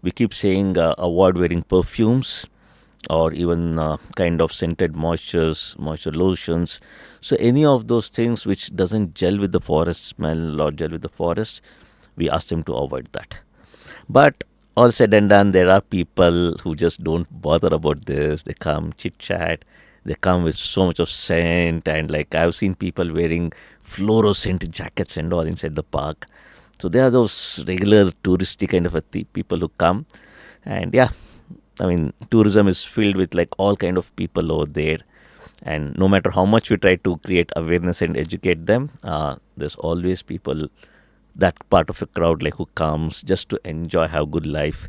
We keep saying avoid wearing perfumes or even kind of scented moisture lotions. So any of those things which doesn't gel with the forest smell or gel with the forest, we ask them to avoid that. But all said and done, there are people who just don't bother about this. They come chit chat. They come with so much of scent, and like I've seen people wearing fluorescent jackets and all inside the park. So they are those regular touristy kind of people who come, and yeah, I mean tourism is filled with like all kind of people over there, and no matter how much we try to create awareness and educate them, there's always people, that part of a crowd like who comes just to enjoy, have good life,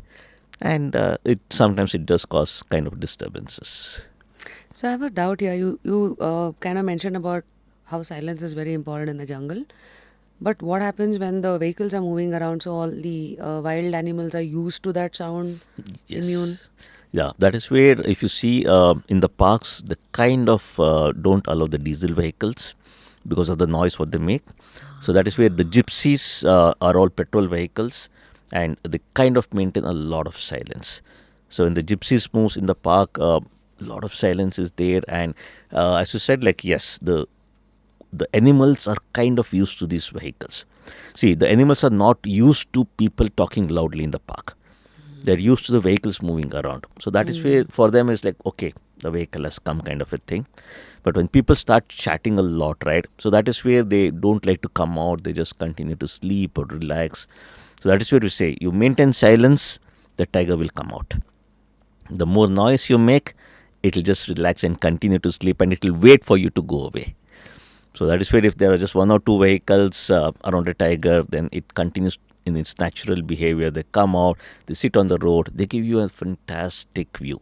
and it sometimes it does cause kind of disturbances. So I have a doubt here. You kind of mentioned about how silence is very important in the jungle. But what happens when the vehicles are moving around? So all the wild animals are used to that sound, immune. Yes. Yeah, that is where if you see in the parks, the kind of don't allow the diesel vehicles because of the noise what they make. So that is where the gypsies are all petrol vehicles, and they kind of maintain a lot of silence. So when the gypsies moves in the park, a lot of silence is there, and as you said, like yes, the animals are kind of used to these vehicles. See, the animals are not used to people talking loudly in the park. They're used to the vehicles moving around. So that is where for them it's like, okay, the vehicle has come kind of a thing. But when people start chatting a lot, right? So that is where they don't like to come out. They just continue to sleep or relax. So that is where we say, you maintain silence, the tiger will come out. The more noise you make, it will just relax and continue to sleep, and it will wait for you to go away. So that is where if there are just one or two vehicles around a tiger, then it continues in its natural behavior. They come out, they sit on the road, they give you a fantastic view.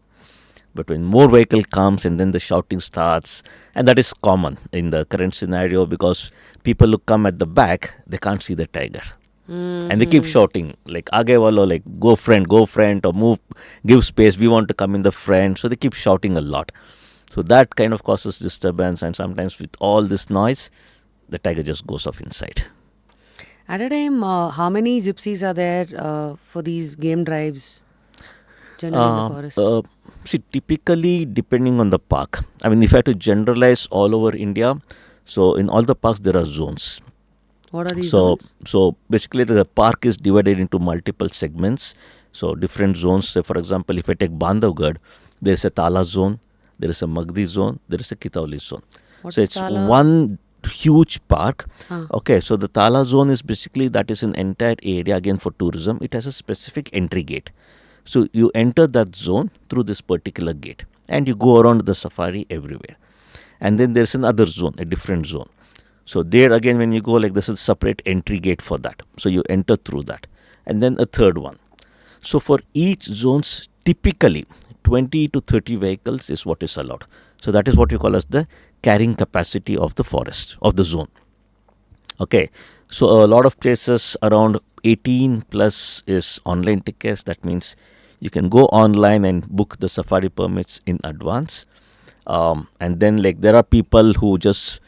But when more vehicle comes and then the shouting starts, and that is common in the current scenario because people who come at the back, they can't see the tiger. And they keep shouting like aage walo, like go friend, or move, give space, we want to come in the front. So they keep shouting a lot. So that kind of causes disturbance, and sometimes with all this noise, the tiger just goes off inside. At a time, how many gypsies are there for these game drives generally in the Um, forest? uh, See, typically depending on the park. I mean, if I had to generalize all over India, so in all the parks there are zones. What are these So, zones? so basically the park is divided into multiple segments. So different zones. Say for example, if I take Bandhavgarh, there is a Tala zone, there is a Magdi zone, there is a Kitauli zone. What So is it's Tala? one huge park. Huh. Okay, so the Tala zone is basically that is an entire area again for tourism. It has a specific entry gate. So you enter that zone through this particular gate, and you go around the safari everywhere. And then there's another zone, a different zone. So there again, when you go, like this is separate entry gate for that. So you enter through that, and then a third one. So for each zones, typically 20 to 30 vehicles is what is allowed. So that is what we call as the carrying capacity of the forest of the zone. Okay, so a lot of places around 18 plus is online tickets. That means you can go online and book the safari permits in advance. And then like there are people who just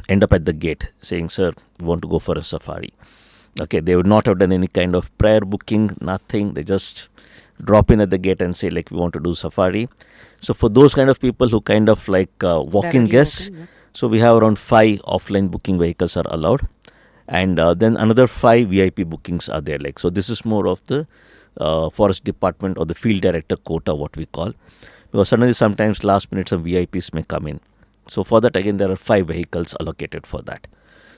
end up at the gate saying, sir, we want to go for a safari. Okay, they would not have done any kind of prior booking, nothing. They just drop in at the gate and say like we want to do safari. So for those kind of people who kind of like walk-in Directly guests, walking? Yeah. so we have around 5 offline booking vehicles are allowed, and then another 5 VIP bookings are there. Like so, this is more of the forest department or the field director quota, what we call, because suddenly sometimes last minute some VIPs may come in. So for that again there are 5 vehicles allocated for that.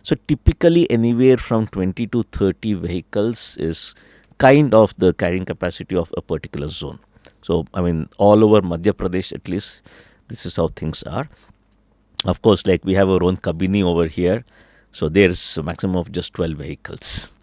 So typically anywhere from 20 to 30 vehicles is kind of the carrying capacity of a particular zone. So I mean all over Madhya Pradesh at least this is how things are. Of course, like we have our own Kabini over here, so there's a maximum of just 12 vehicles.